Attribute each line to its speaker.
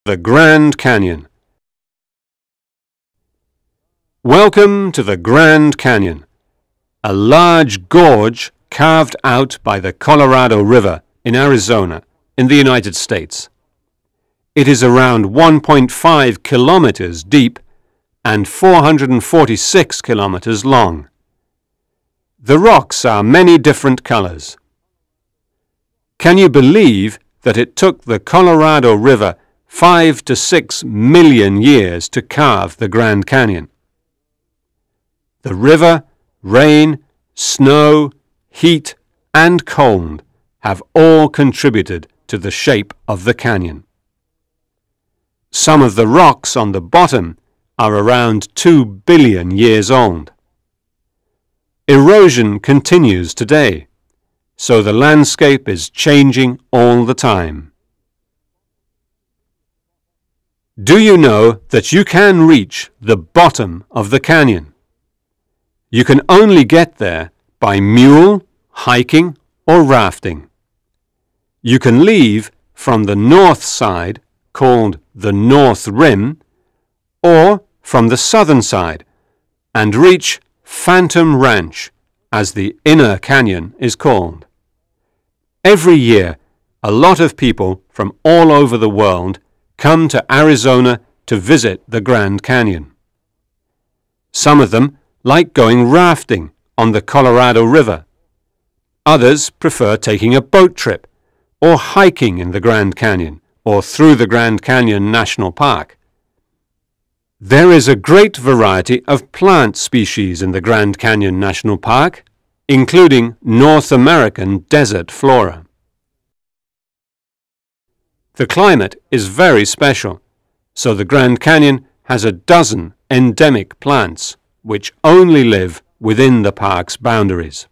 Speaker 1: The Grand Canyon. Welcome to the Grand Canyon, a large gorge carved out by the Colorado River in Arizona, in the United States. It is around 1.5 kilometers deep and 446 kilometers long. The rocks are many different colors. Can you believe that it took the Colorado River 5 to 6 million years to carve the Grand Canyon? The river, rain, snow, heat, and cold have all contributed to the shape of the canyon. Some of the rocks on the bottom are around 2 billion years old. Erosion continues today, so the landscape is changing all the time. Do you know that you can reach the bottom of the canyon? You can only get there by mule, hiking, or rafting. You can leave from the north side, called the North Rim, or from the southern side, and reach Phantom Ranch, as the Inner Canyon is called. Every year, a lot of people from all over the world come to Arizona to visit the Grand Canyon. Some of them like going rafting on the Colorado River. Others prefer taking a boat trip or hiking in the Grand Canyon or through the Grand Canyon National Park. There is a great variety of plant species in the Grand Canyon National Park, including North American desert flora. The climate is very special, so the Grand Canyon has a dozen endemic plants which only live within the park's boundaries.